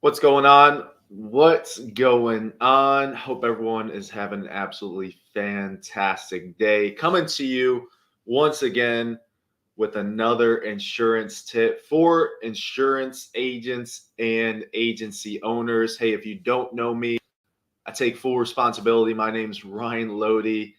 What's going on? What's going on? Hope everyone is having an absolutely fantastic day. Coming to you once again with another insurance tip for insurance agents and agency owners. Hey, if you don't know me, I take full responsibility. My name's Ryan Lodi,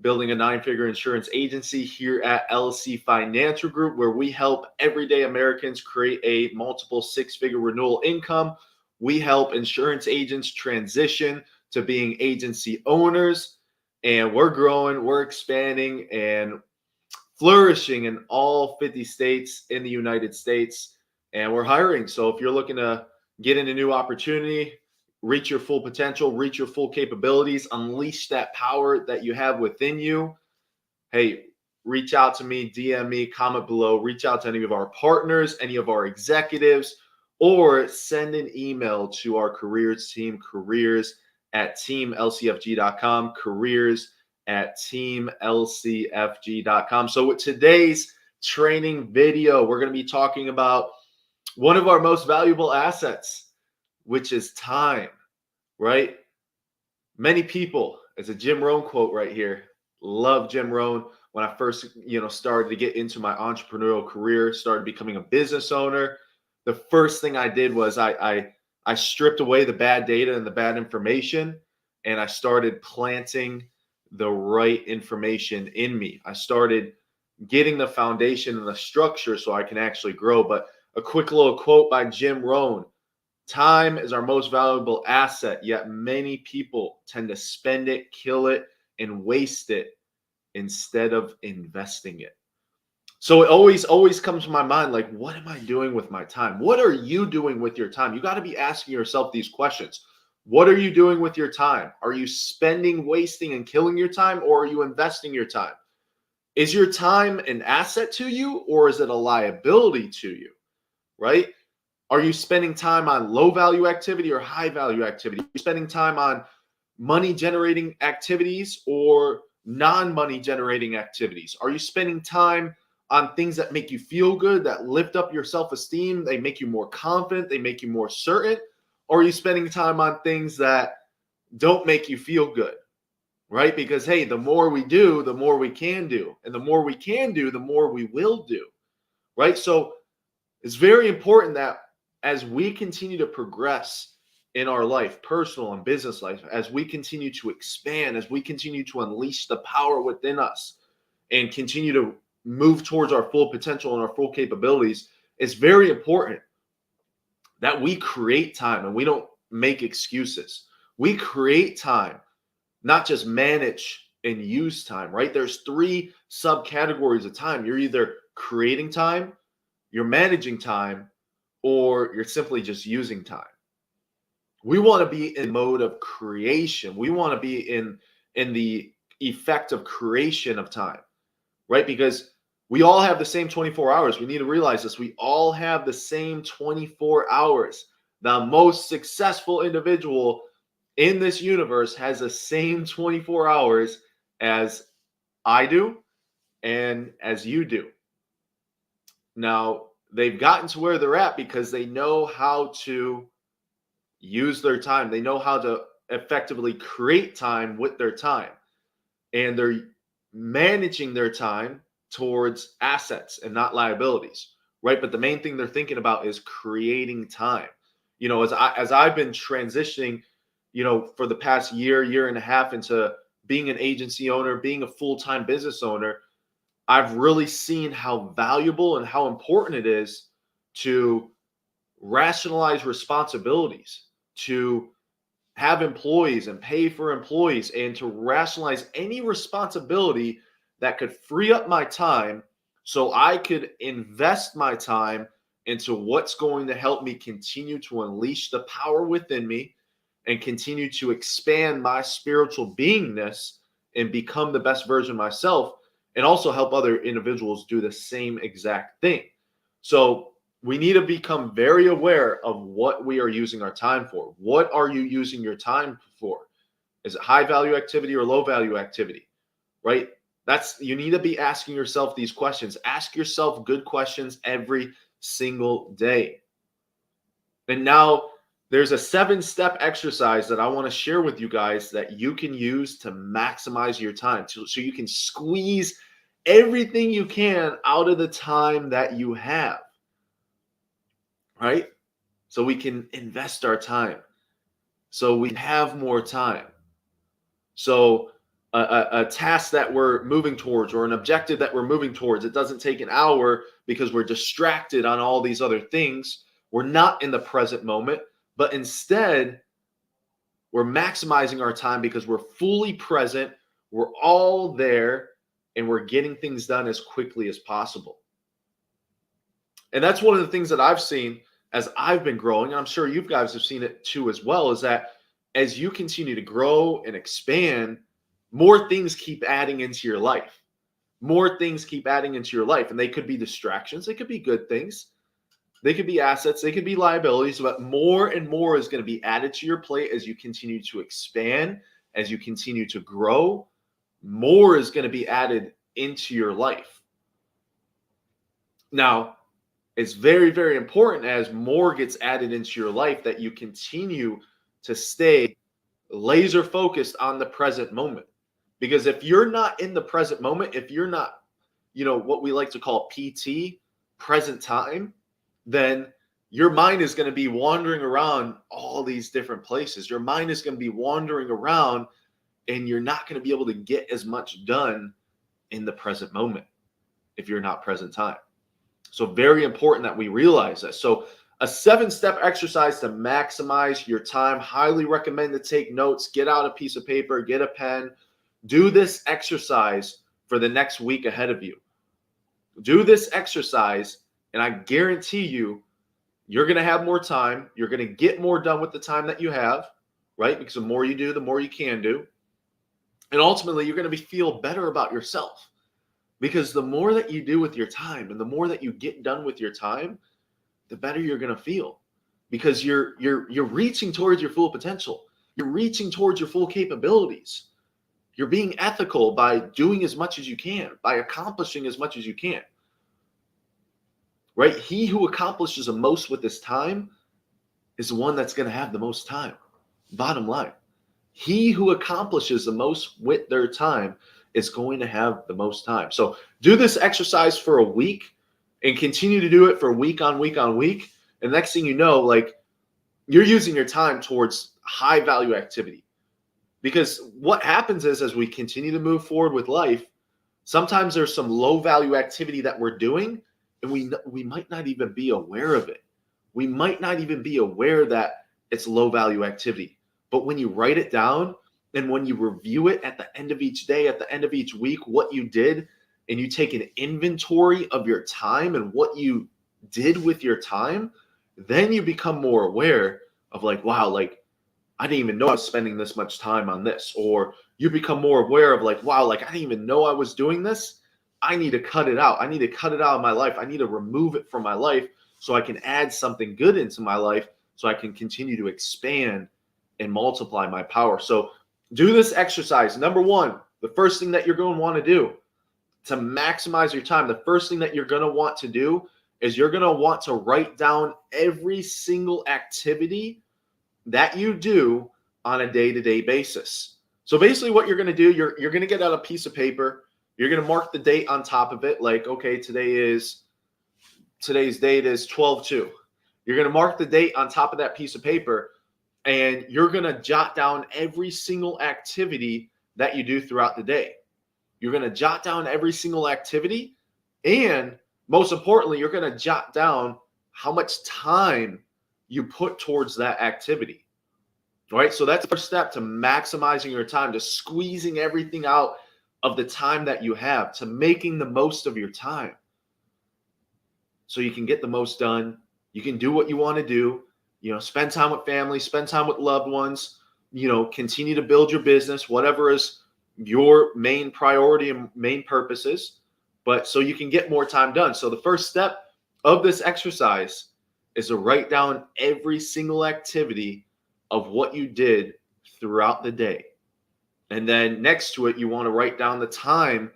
building a nine-figure insurance agency here at LC Financial Group, where we help everyday Americans create a multiple six-figure renewal income. We help insurance agents transition to being agency owners, and we're growing, we're expanding, and flourishing in all 50 states in the United States. And we're hiring. So if you're looking to get in a new opportunity, reach your full potential, reach your full capabilities, unleash that power that you have within you, hey, reach out to me, DM me, comment below, reach out to any of our partners, any of our executives, or send an email to our careers team, careers at teamlcfg.com, careers at teamlcfg.com. So with today's training video, we're going to be talking about one of our most valuable assets, which is time, right? Many people, it's a Jim Rohn quote right here. Love Jim Rohn. When I first, started to get into my entrepreneurial career, started becoming a business owner, the first thing I did was I stripped away the bad data and the bad information, and I started planting the right information in me. I started getting the foundation and the structure so I can actually grow. But a quick little quote by Jim Rohn: time is our most valuable asset, yet many people tend to spend it, kill it, and waste it instead of investing it. So it always comes to my mind, like, what am I doing with my time? What are you doing with your time? You got to be asking yourself these questions. What are you doing with your time? Are you spending, wasting, and killing your time, or are you investing your time? Is your time an asset to you, or is it a liability to you? Right? Are you spending time on low value activity or high value activity? Are you spending time on money generating activities or non money generating activities? Are you spending time on things that make you feel good, that lift up your self esteem, they make you more confident, they make you more certain? Or are you spending time on things that don't make you feel good? Right? Because, hey, the more we do, the more we can do. And the more we can do, the more we will do. Right? So it's very important that as we continue to progress in our life, personal and business life, as we continue to expand, as we continue to unleash the power within us and continue to move towards our full potential and our full capabilities, it's very important that we create time and we don't make excuses. We create time, not just manage and use time, right? There's three subcategories of time. You're either creating time, you're managing time, or you're simply just using time. We want to be in mode of creation. We want to be in the effect of creation of time, right? Because we all have the same 24 hours. We need to realize this. We all have the same 24 hours. The most successful individual in this universe has the same 24 hours as I do and as you do. Now, they've gotten to where they're at because they know how to use their time. They know how to effectively create time with their time. And they're managing their time towards assets and not liabilities, right? But the main thing they're thinking about is creating time. As I've been transitioning, for the past year and a half into being an agency owner, being a full-time business owner, I've really seen how valuable and how important it is to rationalize responsibilities, to have employees and pay for employees, and to rationalize any responsibility that could free up my time so I could invest my time into what's going to help me continue to unleash the power within me and continue to expand my spiritual beingness and become the best version of myself, and also help other individuals do the same exact thing. So we need to become very aware of what we are using our time for. What are you using your time for? Is it high value activity or low value activity? Right? You need to be asking yourself these questions. Ask yourself good questions every single day. And now there's a 7-step exercise that I want to share with you guys that you can use to maximize your time. So you can squeeze everything you can out of the time that you have, right? So we can invest our time. So we have more time. So a task that we're moving towards or an objective that we're moving towards, it doesn't take an hour because we're distracted on all these other things. We're not in the present moment, but instead we're maximizing our time because we're fully present. We're all there and we're getting things done as quickly as possible. And that's one of the things that I've seen as I've been growing. I'm sure you guys have seen it too as well, is that as you continue to grow and expand, more things keep adding into your life. More things keep adding into your life. And they could be distractions. They could be good things. They could be assets. They could be liabilities. But more and more is going to be added to your plate as you continue to expand, as you continue to grow. More is going to be added into your life. Now, it's very, very important as more gets added into your life that you continue to stay laser focused on the present moment. Because if you're not in the present moment, if you're not, what we like to call PT, present time, then your mind is going to be wandering around all these different places. Your mind is going to be wandering around and you're not going to be able to get as much done in the present moment if you're not present time. So very important that we realize this. So a 7-step exercise to maximize your time. Highly recommend to take notes. Get out a piece of paper, get a pen. Do this exercise for the next week ahead of you. Do this exercise, and I guarantee you're going to have more time. You're going to get more done with the time that you have, right? Because the more you do, the more you can do. And ultimately, you're going to feel better about yourself. Because the more that you do with your time and the more that you get done with your time, the better you're going to feel. Because you're reaching towards your full potential. You're reaching towards your full capabilities. You're being ethical by doing as much as you can, by accomplishing as much as you can. Right? He who accomplishes the most with his time is the one that's going to have the most time. Bottom line. He who accomplishes the most with their time is going to have the most time. So do this exercise for a week and continue to do it for week on week on week. And next thing you know, you're using your time towards high value activity. Because what happens is as we continue to move forward with life, sometimes there's some low value activity that we're doing and we might not even be aware of it. We might not even be aware that it's low value activity. But when you write it down and when you review it at the end of each day, at the end of each week, what you did, and you take an inventory of your time and what you did with your time, then you become more aware of wow, I didn't even know I was spending this much time on this. Or you become more aware of wow, I didn't even know I was doing this. I need to cut it out. I need to cut it out of my life. I need to remove it from my life so I can add something good into my life so I can continue to expand and multiply my power. So do this exercise. Number one, the first thing that you're going to want to do to maximize your time, the first thing that you're going to want to do is you're going to want to write down every single activity that you do on a day-to-day basis. So basically what you're going to do, you're going to get out a piece of paper. You're going to mark the date on top of it. Okay, today's date is 12/2. You're going to mark the date on top of that piece of paper. And you're going to jot down every single activity that you do throughout the day. You're going to jot down every single activity. And most importantly, you're going to jot down how much time you put towards that activity. All right. So that's the first step to maximizing your time, to squeezing everything out of the time that you have, to making the most of your time. So you can get the most done. You can do what you want to do. Spend time with family, spend time with loved ones, continue to build your business, whatever is your main priority and main purposes, but so you can get more time done. So the first step of this exercise is to write down every single activity of what you did throughout the day. And then next to it, you want to write down the time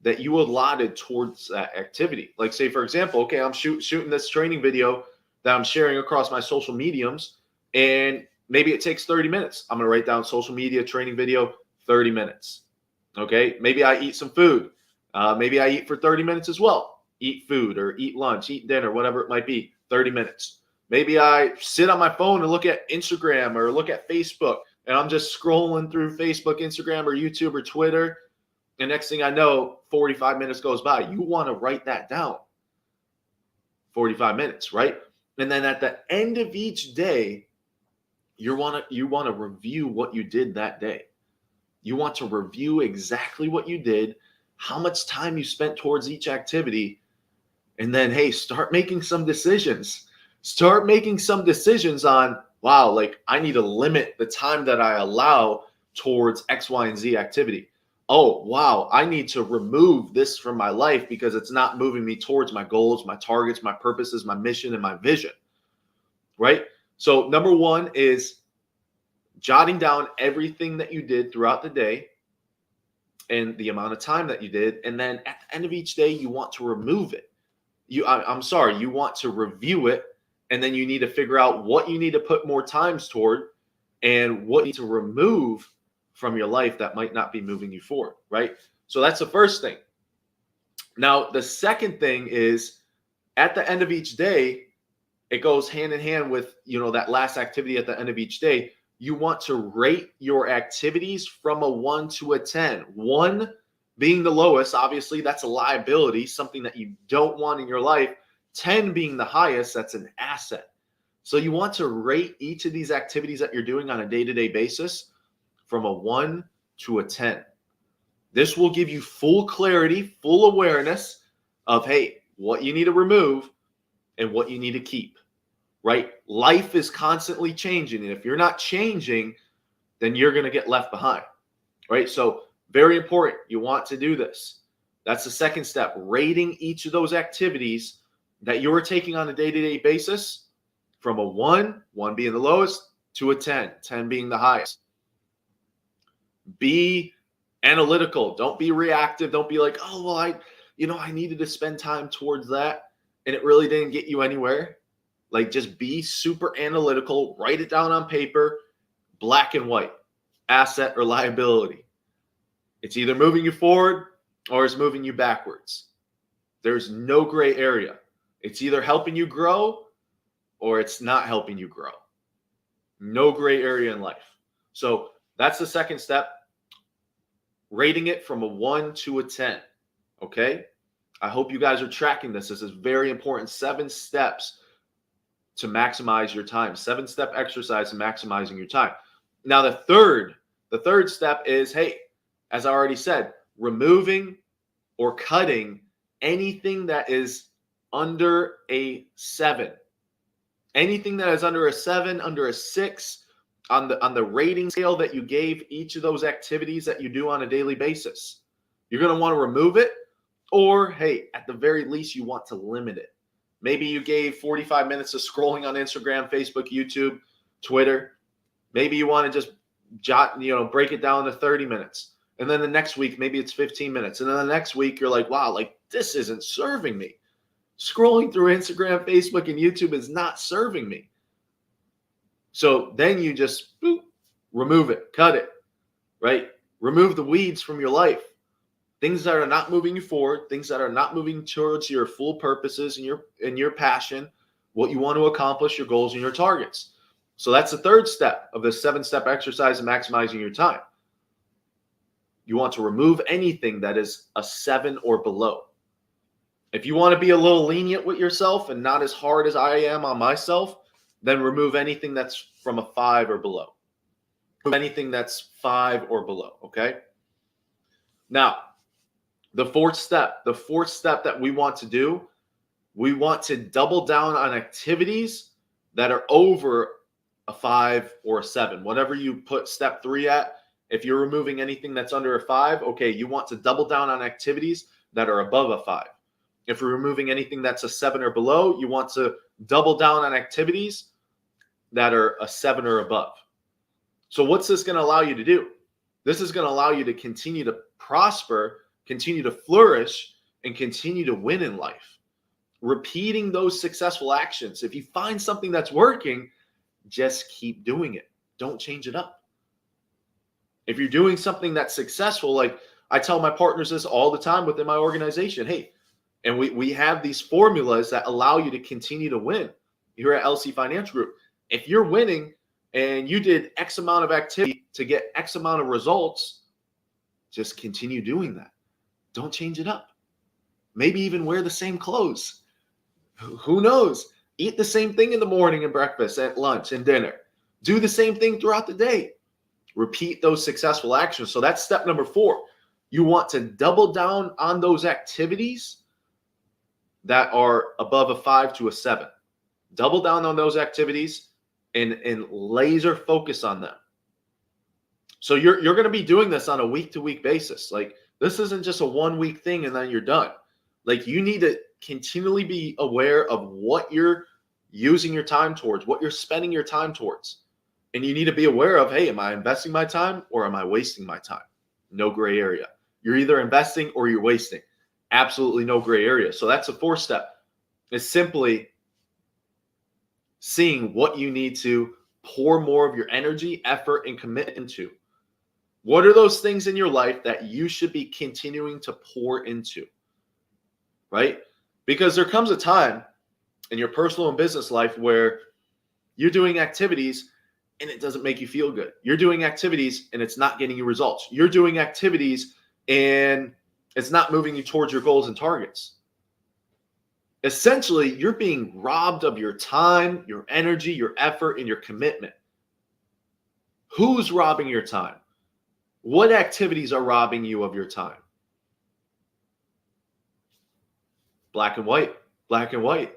that you allotted towards that activity. Say, for example, okay, I'm shooting this training video that I'm sharing across my social mediums. And maybe it takes 30 minutes. I'm going to write down social media training video, 30 minutes. Okay. Maybe I eat some food. Maybe I eat for 30 minutes as well. Eat food or eat lunch, eat dinner, whatever it might be, 30 minutes. Maybe I sit on my phone and look at Instagram or look at Facebook, and I'm just scrolling through Facebook, Instagram, or YouTube or Twitter. And next thing I know, 45 minutes goes by. You want to write that down. 45 minutes, right? And then at the end of each day, you want to review what you did that day. You want to review exactly what you did, how much time you spent towards each activity, and then, hey, start making some decisions. Start making some decisions on, wow, like I need to limit the time that I allow towards X, Y, and Z activity. Oh, wow, I need to remove this from my life because it's not moving me towards my goals, my targets, my purposes, my mission, and my vision, right? So number one is jotting down everything that you did throughout the day and the amount of time that you did. And then at the end of each day, you want to remove it. You want to review it. And then you need to figure out what you need to put more times toward and what you need to remove from your life that might not be moving you forward, right? So that's the first thing. Now, the second thing is at the end of each day, it goes hand in hand with, that last activity at the end of each day. You want to rate your activities from a 1 to a 10. 1 being the lowest, obviously that's a liability, something that you don't want in your life. 10 being the highest, that's an asset. So you want to rate each of these activities that you're doing on a day-to-day basis from a 1 to a 10. This will give you full clarity, full awareness of, hey, what you need to remove and what you need to keep, right? Life is constantly changing. And if you're not changing, then you're going to get left behind, right? So very important. You want to do this. That's the second step, rating each of those activities that you're taking on a day-to-day basis from a 1 being the lowest, to a 10 being the highest. Be analytical. Don't be reactive. Don't be like, oh, well, I needed to spend time towards that and it really didn't get you anywhere. Like, just be super analytical. Write it down on paper, black and white, asset or liability. It's either moving you forward or it's moving you backwards. There's no gray area. It's either helping you grow or it's not helping you grow. No gray area in life. So that's the second step. Rating it from a 1 to a 10. Okay? I hope you guys are tracking this. This is very important. 7 steps to maximize your time. 7-step exercise to maximizing your time. Now, the third step is, hey, as I already said, removing or cutting anything that is under a 7. Anything that is under a 7, under a 6 on the rating scale that you gave each of those activities that you do on a daily basis. You're going to want to remove it, or hey, at the very least, you want to limit it. Maybe you gave 45 minutes of scrolling on Instagram, Facebook, YouTube, Twitter. Maybe you want to just break it down to 30 minutes. And then the next week, maybe it's 15 minutes. And then the next week, you're like, wow, like this isn't serving me. Scrolling through Instagram, Facebook, and YouTube is not serving me. So then you just remove it, cut it, right? Remove the weeds from your life. Things that are not moving you forward, things that are not moving towards your full purposes and your passion, what you want to accomplish, your goals and your targets. So that's the third step of the 7-step exercise in maximizing your time. You want to remove anything that is a 7 or below. If you want to be a little lenient with yourself and not as hard as I am on myself, then remove anything that's from a 5 or below. Remove anything that's 5 or below, okay? Now, the fourth step that we want to do, we want to double down on activities that are over a 5 or a 7. Whatever you put step 3 at, if you're removing anything that's under a 5, okay, you want to double down on activities that are above a 5. If you're removing anything that's a 7 or below, you want to double down on activities that are a 7 or above. So what's this going to allow you to do? This is going to allow you to continue to prosper, continue to flourish, and continue to win in life, repeating those successful actions. If you find something that's working, just keep doing it. Don't change it up. If you're doing something that's successful, like I tell my partners this all the time within my organization, hey, and we have these formulas that allow you to continue to win here at LC Financial Group. If you're winning and you did X amount of activity to get X amount of results, just continue doing that. Don't change it up. Maybe even wear the same clothes. Who knows? Eat the same thing in the morning and breakfast, at lunch and dinner. Do the same thing throughout the day. Repeat those successful actions. So that's step number 4. You want to double down on those activities that are above a 5 to a 7. Double down on those activities and laser focus on them. So you're going to be doing this on a week-to-week basis. Like, this isn't just a 1-week thing and then you're done. Like, you need to continually be aware of what you're using your time towards, what you're spending your time towards. And you need to be aware of, hey, am I investing my time or am I wasting my time? No gray area. You're either investing or you're wasting. Absolutely no gray area. So that's the 4th step. It's simply seeing what you need to pour more of your energy, effort, and commitment into. What are those things in your life that you should be continuing to pour into? Right? Because there comes a time in your personal and business life where you're doing activities and it doesn't make you feel good. You're doing activities and it's not getting you results. You're doing activities and it's not moving you towards your goals and targets. Essentially, you're being robbed of your time, your energy, your effort, and your commitment. Who's robbing your time? What activities are robbing you of your time? Black and white, black and white.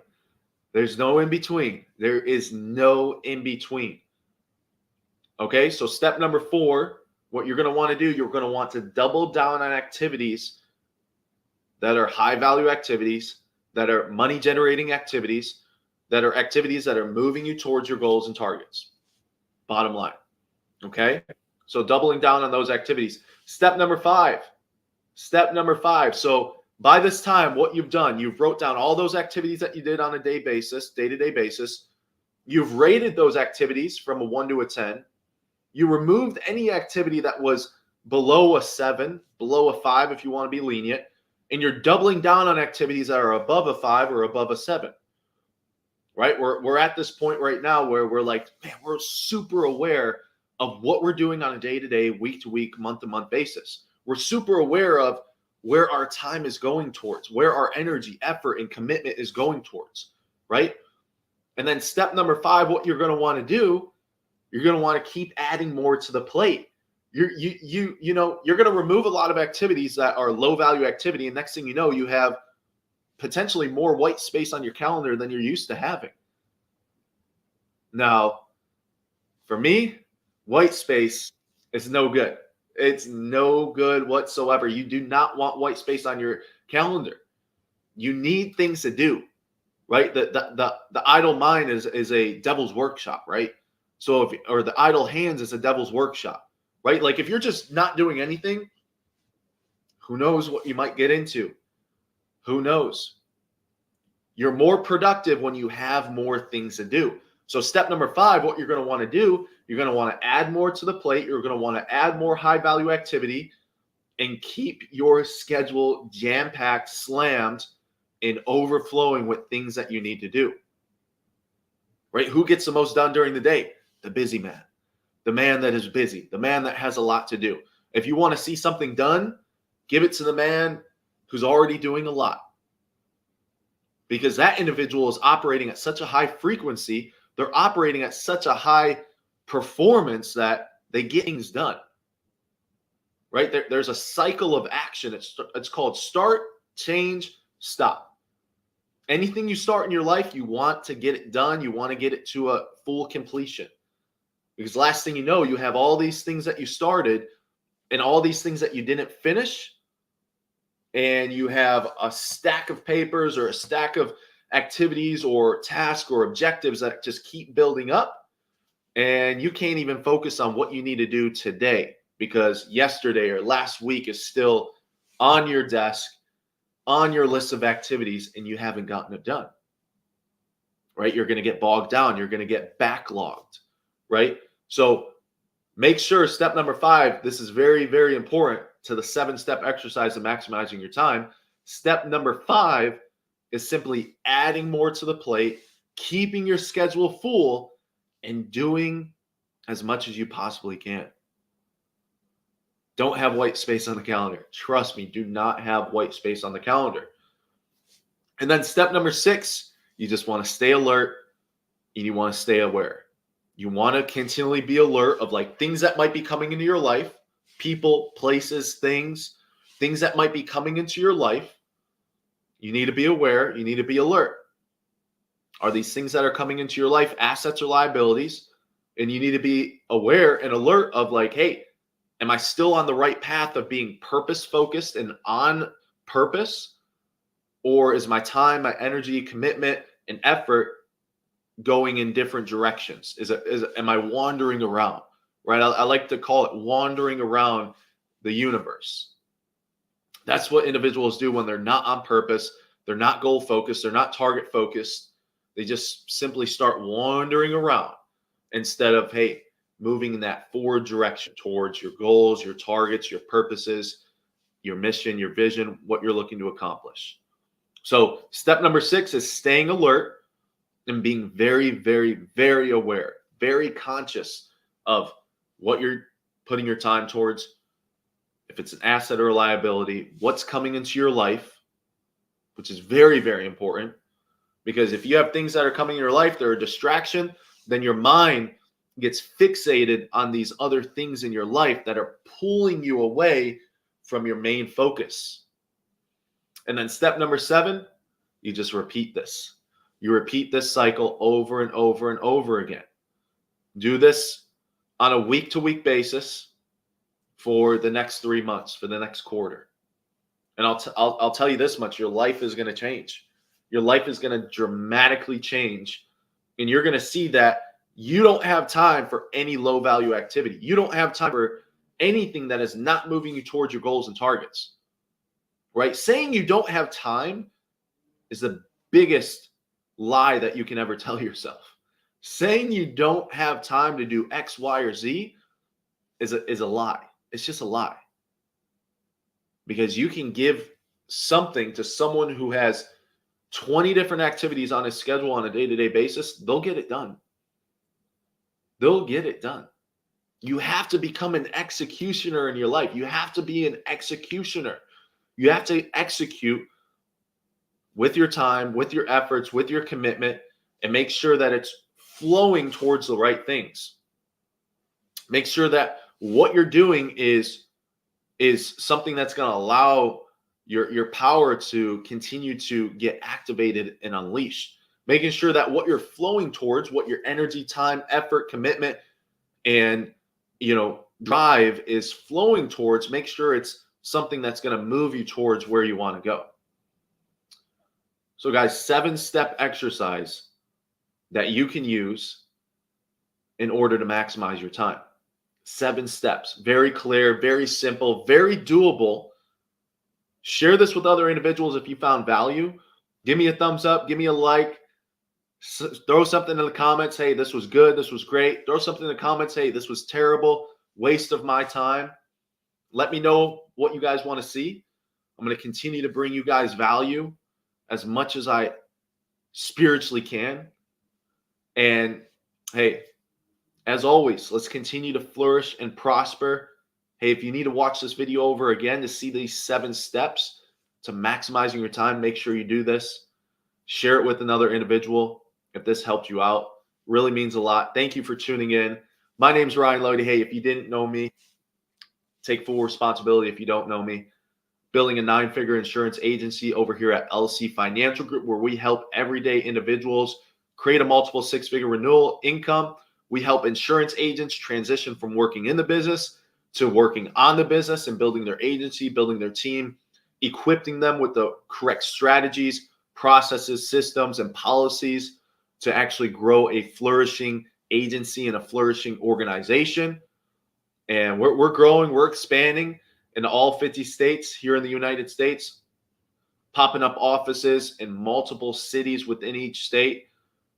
There's no in between. There is no in between. Okay, so step number 4, what you're going to want to do, you're going to want to double down on activities that are high value activities, that are money generating activities, that are activities that are moving you towards your goals and targets. Bottom line. Okay, so doubling down on those activities. Step number 5. So by this time, what you've done, you've wrote down all those activities that you did on a day-to-day basis. You've rated those activities from a 1 to a 10. You removed any activity that was below a 7, below a 5 if you want to be lenient, and you're doubling down on activities that are above a 5 or above a 7. Right? We're at this point right now where we're like, man, we're super aware of what we're doing on a day-to-day, week-to-week, month-to-month basis. We're super aware of where our time is going towards, where our energy, effort, and commitment is going towards, right? And then step number 5, what you're going to want to do, you're going to want to keep adding more to the plate. You're going to remove a lot of activities that are low value activity, and next thing you know, you have potentially more white space on your calendar than you're used to having. Now, for me, white space is no good. It's no good whatsoever. You do not want white space on your calendar. You need things to do, right? The idle mind is a devil's workshop, right? So or the idle hands is a devil's workshop, right? Like if you're just not doing anything, who knows what you might get into? Who knows? You're more productive when you have more things to do. So step number 5, what you're going to want to do, you're going to want to add more to the plate. You're going to want to add more high value activity and keep your schedule jam-packed, slammed, and overflowing with things that you need to do. Right? Who gets the most done during the day? The busy man. The man that is busy. The man that has a lot to do. If you want to see something done, give it to the man who's already doing a lot. Because that individual is operating at such a high frequency, they're operating at such a high performance that they get things done. Right? There's a cycle of action. It's called start, change, stop. Anything you start in your life, you want to get it done. You want to get it to a full completion. Because last thing you know, you have all these things that you started and all these things that you didn't finish. And you have a stack of papers or a stack of activities or tasks or objectives that just keep building up. And you can't even focus on what you need to do today because yesterday or last week is still on your desk on your list of activities and you haven't gotten it done, right? You're going to get bogged down. You're going to get backlogged, right? So make sure step number 5, this is very, very important to the 7-step exercise of maximizing your time. Step number 5 is simply adding more to the plate, keeping your schedule full, and doing as much as you possibly can. Don't have white space on the calendar. Trust me, do not have white space on the calendar. And then step number 6, you just want to stay alert and you want to stay aware. You want to continually be alert of like things that might be coming into your life, people, places, things that might be coming into your life. You need to be aware. You need to be alert. Are these things that are coming into your life assets or liabilities? And you need to be aware and alert of like, hey, am I still on the right path of being purpose focused and on purpose? Or is my time, my energy, commitment, and effort going in different directions? Am I wandering around? Right? I like to call it wandering around the universe. That's what individuals do when they're not on purpose. They're not goal focused. They're not target focused. They just simply start wandering around instead of, hey, moving in that forward direction towards your goals, your targets, your purposes, your mission, your vision, what you're looking to accomplish. So step number 6 is staying alert and being very, very, very aware, very conscious of what you're putting your time towards. If it's an asset or a liability, what's coming into your life, which is very, very important. Because if you have things that are coming in your life that are a distraction, then your mind gets fixated on these other things in your life that are pulling you away from your main focus. And then step number 7, you just repeat this. You repeat this cycle over and over and over again. Do this on a week-to-week basis for the next 3 months, for the next quarter. And I'll tell you this much, your life is going to change. Your life is going to dramatically change. And you're going to see that you don't have time for any low-value activity. You don't have time for anything that is not moving you towards your goals and targets. Right? Saying you don't have time is the biggest lie that you can ever tell yourself. Saying you don't have time to do X, Y, or Z is a lie. It's just a lie. Because you can give something to someone who has 20 different activities on his schedule on a day-to-day basis, they'll get it done. They'll get it done. You have to become an executioner in your life. You have to be an executioner. You have to execute with your time, with your efforts, with your commitment, and make sure that it's flowing towards the right things. Make sure that what you're doing is something that's going to allow your power to continue to get activated and unleashed. Making sure that what you're flowing towards, what your energy, time, effort, commitment, and drive is flowing towards, make sure it's something that's going to move you towards where you want to go. So guys, 7-step exercise that you can use in order to maximize your time. 7 steps, very clear, very simple, very doable. Share this with other individuals if you found value. Give me a thumbs up, give me a like, throw something in the comments. Hey, this was good, this was great. Throw something in the comments. Hey, this was terrible, waste of my time. Let me know what you guys want to see. I'm going to continue to bring you guys value as much as I spiritually can. And hey, as always, let's continue to flourish and prosper. Hey, if you need to watch this video over again to see these 7 steps to maximizing your time, make sure you do this. Share it with another individual if this helped you out. Really means a lot. Thank you for tuning in. My name's Ryan Lochte. Hey, if you didn't know me, take full responsibility if you don't know me. Building a 9-figure insurance agency over here at LC Financial Group, where we help everyday individuals create a multiple 6-figure renewal income. We help insurance agents transition from working in the business to working on the business and building their agency, building their team, equipping them with the correct strategies, processes, systems, and policies to actually grow a flourishing agency and a flourishing organization. And we're growing, we're expanding in all 50 states here in the United States. popping up offices in multiple cities within each state.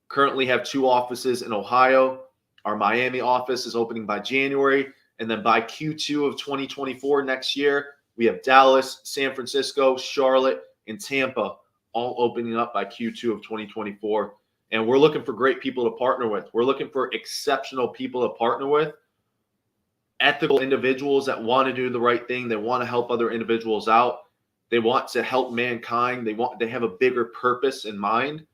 Currently have 2 offices in Ohio. Our Miami office is opening by January. And then by Q2 of 2024 next year, we have Dallas, San Francisco, Charlotte, and Tampa all opening up by Q2 of 2024. And we're looking for great people to partner with. We're looking for exceptional people to partner with, ethical individuals that want to do the right thing. They want to help other individuals out. They want to help mankind. They have a bigger purpose in mind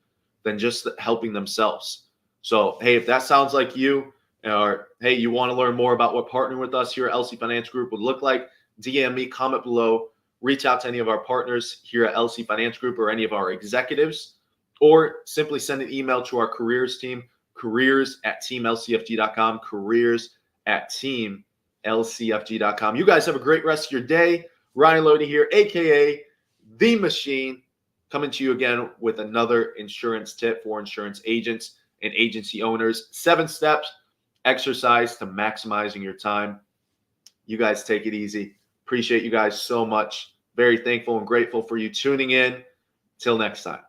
than just helping themselves. So, hey, if that sounds like you, or hey, you want to learn more about what partnering with us here at LC Finance Group would look like, DM me, comment below, reach out to any of our partners here at LC Finance Group or any of our executives, or simply send an email to our careers team, careers@teamlcfg.com, careers@teamlcfg.com. You guys have a great rest of your day. Ryan Looney here, aka The Machine, coming to you again with another insurance tip for insurance agents and agency owners. 7 steps exercise to maximizing your time. You guys take it easy. Appreciate you guys so much. Very thankful and grateful for you tuning in. Till next time.